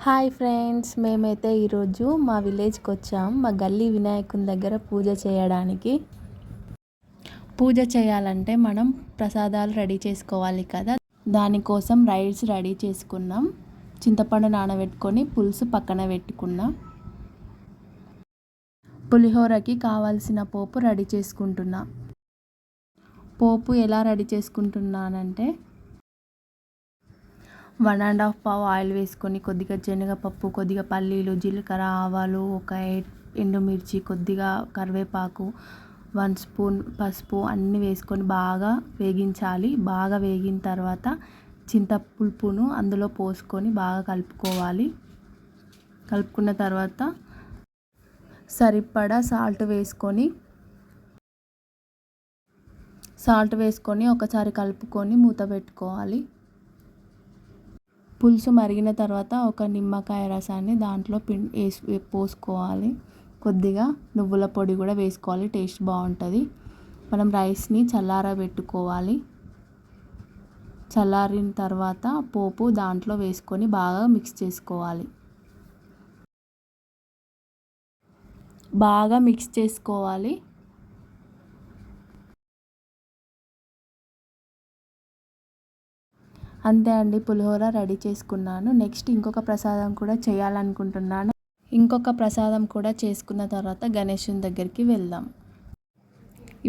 Hi friends, మేమైతే ఈరోజు మా విలేజ్కి వచ్చాం. మా గల్లీ వినాయకుని దగ్గర పూజ చేయడానికి. పూజ చేయాలంటే మనం ప్రసాదాలు రెడీ చేసుకోవాలి కదా, దానికోసం రైస్ రెడీ చేసుకున్నాం. చింతపండు నానబెట్టుకొని పులుసు పక్కన పెట్టుకున్నాం. పులిహోరకి కావాల్సిన పోపు రెడీ చేసుకుంటున్నా. పోపు ఎలా రెడీ చేసుకుంటున్నానంటే 1.5 పావు ఆయిల్ వేసుకొని కొద్దిగా శనగపప్పు, కొద్దిగా పల్లీలు, జీలకర్ర, ఆవాలు, ఒక ఎండుమిర్చి, కొద్దిగా కరివేపాకు, 1 స్పూన్ పసుపు అన్నీ వేసుకొని బాగా వేగించాలి. బాగా వేగిన తర్వాత చింతపులుపును అందులో పోసుకొని బాగా కలుపుకోవాలి. కలుపుకున్న తర్వాత సరిపడా సాల్ట్ వేసుకొని ఒకసారి కలుపుకొని మూత పెట్టుకోవాలి. పులుసు మరిగిన తర్వాత ఒక నిమ్మకాయ రసాన్ని దాంట్లో పోసుకోవాలి. కొద్దిగా నువ్వుల పొడి కూడా వేసుకోవాలి, టేస్ట్ బాగుంటుంది. మనం రైస్ని చల్లారబెట్టుకోవాలి. చల్లారిన తర్వాత పోపు దాంట్లో వేసుకొని బాగా మిక్స్ చేసుకోవాలి. బాగా మిక్స్ చేసుకోవాలి. అంతే అండి, పులిహోర రెడీ చేసుకున్నాను. నెక్స్ట్ ఇంకొక ప్రసాదం కూడా చేయాలనుకుంటున్నాను. ఇంకొక ప్రసాదం కూడా చేసుకున్న తర్వాత గణేశుని దగ్గరికి వెళ్దాం.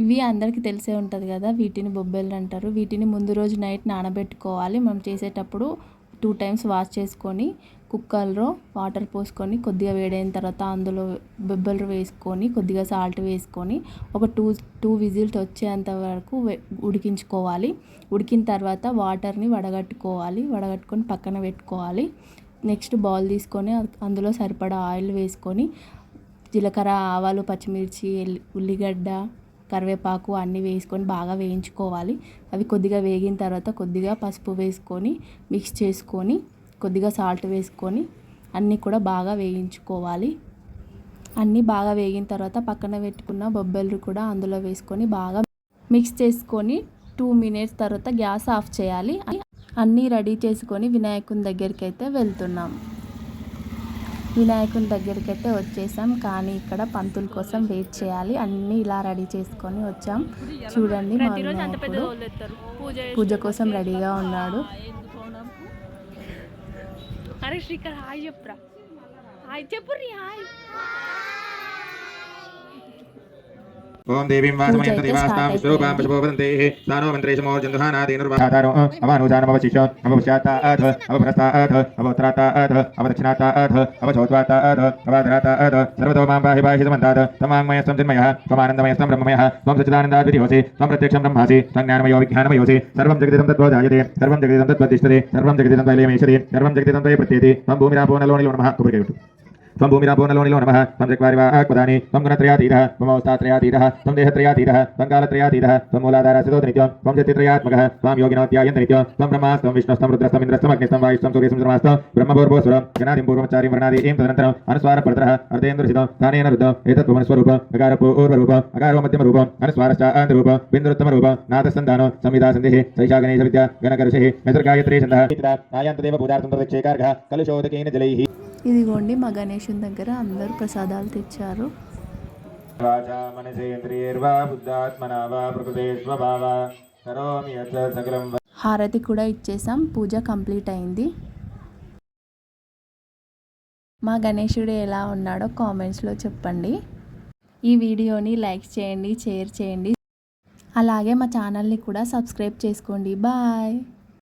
ఇవి అందరికీ తెలిసే ఉంటుంది కదా, వీటిని బొబ్బెళ్ళు అంటారు. వీటిని ముందు రోజు నైట్ నానబెట్టుకోవాలి. మనం చేసేటప్పుడు 2 టైమ్స్ వాష్ చేసుకొని కుక్కర్లో వాటర్ పోసుకొని కొద్దిగా వేడైన తర్వాత అందులో బొబ్బెలు వేసుకొని కొద్దిగా సాల్ట్ వేసుకొని ఒక 2 విజిల్స్ వచ్చేంత వరకు ఉడికించుకోవాలి. ఉడికిన తర్వాత వాటర్ని వడగట్టుకొని పక్కన పెట్టుకోవాలి. నెక్స్ట్ బౌల్ తీసుకొని అందులో సరిపడా ఆయిల్ వేసుకొని జీలకర్ర, ఆవాలు, పచ్చిమిర్చి, ఉల్లిగడ్డ, కరివేపాకు అన్నీ వేసుకొని బాగా వేయించుకోవాలి. అవి కొద్దిగా వేగిన తర్వాత కొద్దిగా పసుపు వేసుకొని మిక్స్ చేసుకొని కొద్దిగా సాల్ట్ వేసుకొని అన్నీ కూడా బాగా వేయించుకోవాలి. అన్నీ బాగా వేగిన తర్వాత పక్కన పెట్టుకున్న బొబ్బెలు కూడా అందులో వేసుకొని బాగా మిక్స్ చేసుకొని 2 మినిట్స్ తర్వాత గ్యాస్ ఆఫ్ చేయాలి. అన్నీ రెడీ చేసుకొని వినాయకుని దగ్గరికి అయితే వెళ్తున్నాం. వినాయకుని దగ్గరికి అయితే వచ్చేసాం, కానీ ఇక్కడ పంతుల కోసం వెయిట్ చేయాలి. అన్నీ ఇలా రెడీ చేసుకొని వచ్చాం. చూడండి, మా వినాయకుడు పూజ కోసం రెడీగా ఉన్నాడు. అరే శ్రీకర్ హాయ్ చెప్పురా, హాయ్ చెప్పుర్రి, హాయ్. ఓం దేవీం వాసమయంత దేవాస్తాం స్వరూపాం పశుభోపదంతే దానో మంత్రేశమోర్జందుహానాదీనుర్వాహాతారో అవానుజానమవశిషో అవపుష్యాతాథ అవప్రస్థాథ అవోత్రాతాథ అవదక్షిణాతాథ అవచోత్వాతాథ అవాధరాతాథ సర్వతో మాం పాహి పాహి సమంతాథ తమాంగమయస్తం చిన్మయః త్వమానందమయస్తం బ్రహ్మమయః త్వం సచ్చిదానందాద్వితీయోసి త్వం ప్రత్యక్షం బ్రహ్మాసి త్వం జ్ఞానమయో విజ్ఞానమయోసి సర్వం జగదిదం తద్బోధాయతే సర్వం జగదిదం తద్వతిష్టతే సర్వం జగదిదం త్వయలేమేషతి సర్వం జగదిదం త్వయ ప్రత్యేతి త్వం భూమిరాపోనలోనిలో నమః. కుబరికైటు त्वं भूमिरापोनलोनिलो नमः त्वं चक्वारिवाक्पदानि त्वं गुणत्रयातीतः त्वमवस्थात्रयातीतः त्वं देहत्रयातीतः त्वं कालत्रयातीतः त्वं मूलाधारस्थितोनित्यं त्वं जतित्रयात्मकः त्वां योगिनोत्यायन्त नित्यं त्वं ब्रह्मास्तं विष्णुस्तं रुद्रस्तं इन्द्रस्तं अग्निस्तं वायुस्तं सूर्यस्तं चन्द्रमास्तं ब्रह्मपूर्वस्वरं गणादिं पूर्वमचारिं वर्णादिं तदनन्तरम् अनुस्वारपरतरः अर्धेन्द्रसितं तानेन रुद्धं एतत्त्वमनुस्वरूपं अकारपूर्वरूपं अकारो मध्यमरूपं अनुस्वारश्चान्तरूपं बिन्दुरुत्तमरूपं नादसन्धानो संविदासन्धिः सैषा गणेशविद्या गणकर्षिः नैसर्गायत्री छन्दः नायान्तदेव पूजार्थं तदक्षेकारः कलुषोदकेन जलैः. ఇదిగోండి, మా గణేశుని దగ్గర అందరూ ప్రసాదాలు తెచ్చారు. హారతి కూడా ఇచ్చేసాం. పూజ కంప్లీట్ అయింది. మా గణేశుడు ఎలా ఉన్నాడో కామెంట్స్లో చెప్పండి. ఈ వీడియోని లైక్ చేయండి, షేర్ చేయండి, అలాగే మా ఛానల్ని కూడా సబ్స్క్రైబ్ చేసుకోండి. బాయ్.